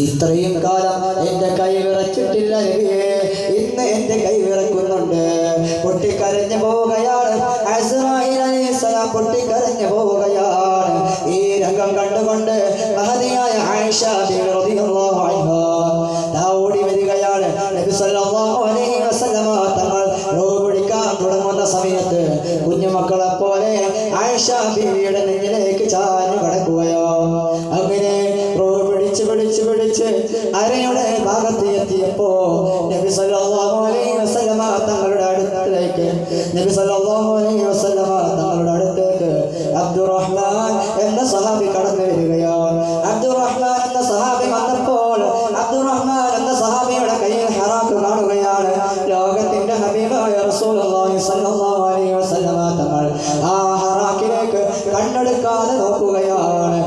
ഇത്രയും കാലം എന്റെ കൈ വിറച്ചിട്ടില്ല നബിയേ, ഇന്ന് എന്റെ കൈ വിറക്കുന്നുണ്ട്. പൊട്ടിക്കരഞ്ഞു പോവുകയാണ് അസ്റായീൽ അലൈഹിസ്സലാം, പൊട്ടിക്കരഞ്ഞു പോവുകയാണ്. ഈ രംഗം കണ്ടുകൊണ്ട് മഹദിയായ ആയിഷ ബിബി റളിയല്ലാഹു അൻഹാ ഓടി വരികയാണ്. നബി സല്ലല്ലാഹു അലൈഹി വസല്ലമ തങ്ങൾ റൂഹ് പിടിക്കാൻ തുടങ്ങുന്ന സമയത്ത് കുഞ്ഞുമക്കളെ പോലെ ആയിഷ ബിബിയുടെ നെഞ്ചിലേക്ക് ചാഞ്ഞു കിടക്കുകയാണ്. അങ്ങനെ റൂഹ് പിടിച്ച് അരയുടെ ഭാഗത്ത് എത്തിയപ്പോ നബി സല്ലല്ലാഹു അലൈഹി വസല്ലമ തങ്ങളുടെ അടുത്തേക്ക് അബ്ദുറഹ്മാൻ എന്ന സഹാബി കടന്നു വരികയാണ്. അബ്ദുറഹ്മാൻ എന്ന സഹാബി വന്നപ്പോൾ അബ്ദുറഹ്മാൻ എന്ന സഹാബിയുടെ കയ്യിൽ ഹറാക്ക് കാണുകയാണ്. ലോകത്തിന്റെ ഹബീബായ റസൂലുള്ളാഹി സ്വല്ലല്ലാഹു അലൈഹി വസല്ലമ തങ്ങൾ ആ ഹറാക്കിലേക്ക് കണ്ണെടുക്കാതെ നോക്കുകയാണ്.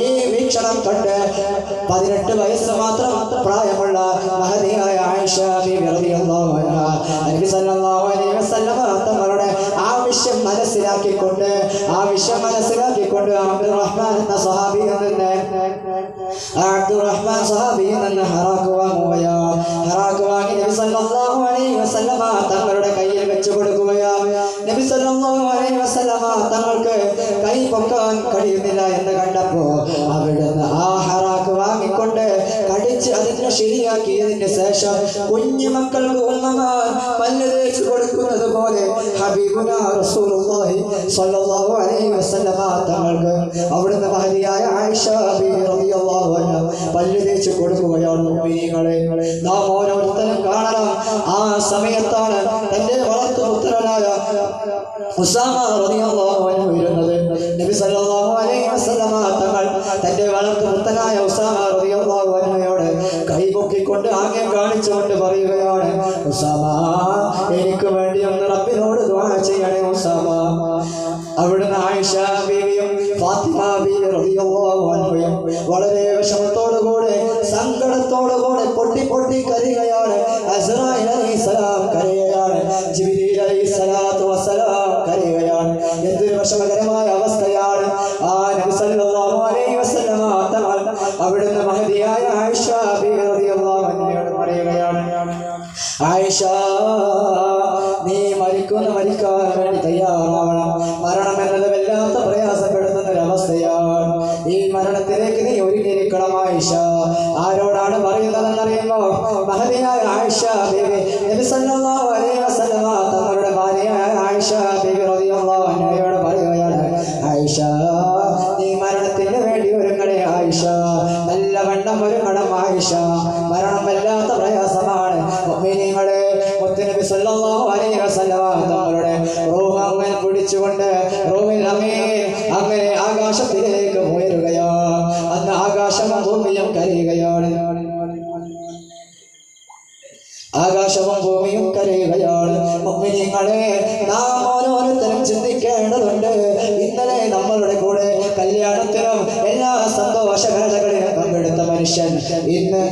ഈ വീക്ഷണം കണ്ട് 18 വയസ്സ് മാത്രം പ്രായമുള്ള മഹദിയായ ആയിഷ ബിബി റളിയല്ലാഹു അൻഹാ നബി സല്ലല്ലാഹു അലൈഹി വസല്ലമ തങ്ങളുടെ ആവശ്യം മനസ്സിലാക്കിക്കൊണ്ട് അബ്ദുറഹ്മാൻ എന്ന സഹാബിയിൽ നിന്ന് ഹറാക്ക് വാങ്ങുകയാണ്. ഹറാക്ക് വാങ്ങി നബി സല്ലല്ലാഹു അലൈഹി വസല്ലമ തങ്ങളുടെ കയ്യിൽ വെച്ച് കൊടുക്കുകയാണ്. നബി സല്ലല്ലാഹു അലൈഹി വസല്ലമ തങ്ങൾക്ക് കൈ പൊക്കാൻ കഴിയുന്നില്ല എന്ന് കണ്ടപ്പോ അവിടുന്ന് ആ ഹറാക്ക് വാങ്ങിക്കൊണ്ട് കടിച്ച് അതിനെ ശരിയാക്കിയതിന് ശേഷം കുഞ്ഞുമക്കൾക്ക് ഉമ്മമാർ പല്ല് തേച്ച് കൊടുക്കുന്നത് പോലെ ഹബീബുനാ റസൂലുള്ളാഹി സ്വല്ലല്ലാഹു അലൈഹി വസല്ലമ തങ്ങൾക്ക് അവിടുന്ന് മഹദിയായ ആയിഷ ബിബി റളിയല്ലാഹു അൻഹാ പല്ല് തേച്ച് കൊടുക്കുകയാണ്. മുഅ്മിനീങ്ങളെ, നാം ഓരോരുത്തരും കാണണം, ആ സമയത്താണ് തന്റെ വളർത്തുപുത്രനായ ഉസാമ റളിയല്ലാഹു അൻഹു വരുന്നത്. നബി സല്ലല്ലാഹു അലൈഹി വസല്ലമ തങ്ങൾ തന്റെ വളർത്തുപുത്രനായ ഉസാമ റളിയല്ലാഹു അൻഹയോട് കൈപൊക്കിക്കൊണ്ട് ആംഗ്യം കാണിച്ചുകൊണ്ട് പറയുകയാണ്, ഉസാമ, എനിക്ക് വേണ്ടി ഒന്ന് റബ്ബിനോട് ദുആ ചെയ്യണേ ഉസാമ. അവിടുന്ന് ആയിഷ ബീവിയും ഫാത്തിമ ബീവി റളിയല്ലാഹു അൻഹയും വളരെ വിഷമത്തോടുകൂടെ സങ്കടത്തോടുകൂടെ പൊട്ടി കരയുകയാണ്. അസ്റായീൽ അലൈഹിസ്സലാം കരയുകയാണ്. ജിബ്രീൽ അലൈഹിസ്സലാത്തു വസ്സലാം കരയുകയാണ്. എന്തൊരു വിഷമകരമായ അവസ്ഥയാണ്. ആ നബി സല്ലല്ലാഹു അലൈഹി വസല്ലമ തങ്ങൾ അവിടുന്ന് മഹദിയായ ആയിഷ ബീവി റളിയല്ലാഹു അൻഹയോട് പറയുകയാണ്, ആയിഷ, നീ മരിക്കാൻ വേണ്ടി തയ്യാറാവണം. മരണം എന്നത് വല്ലാത്ത പ്രയാസപ്പെടുത്തുന്ന ഒരവസ്ഥയാണ്. ഈ മരണത്തിലേക്ക് നീ ഒരുങ്ങിയിരിക്കണം ആയിഷ. ആരോടാണ് പറയുന്നതെന്നറിയുമോ? മഹദിയായ ആയിഷ ബീവി നബി സല്ലല്ലാഹു അലൈഹി വസല്ലമ തങ്ങളുടെ ഭാര്യയായ ആയിഷ ബീവി റളിയല്ലാഹു അൻഹയോട് പറയുകയാണ്, ആയിഷ, നീ മരണത്തിന് വേണ്ടി ഒരുങ്ങണേ ആയിഷ, നല്ലവണ്ണം ഒരുങ്ങണം ആയിഷ. മരണം വല്ലാത്ത പ്രയാസമാണ്. മുഅ്മിനീങ്ങളെ, മുത്തുനബി സല്ലല്ലാഹു അലൈഹി വസല്ലമ തങ്ങളുടെ റൂഹ് അങ്ങനെ പിടിച്ചുകൊണ്ട് റൂഹിൽ അങ്ങനെ ആകാശത്തിലേക്ക് ഉയരുകയാണ്. അന്ന് ആകാശവും ഭൂമിയും കരയുകയാണ്. മുഅ്മിനീങ്ങളെ, നാം ഓരോരുത്തരും ചിന്തിക്കേണ്ടതുണ്ട്. ഇന്നലെ നമ്മളുടെ കൂടെ കല്യാണത്തിനും എല്ലാ സന്തോഷകരതകളിലും പങ്കെടുത്ത മനുഷ്യൻ ഇന്ന്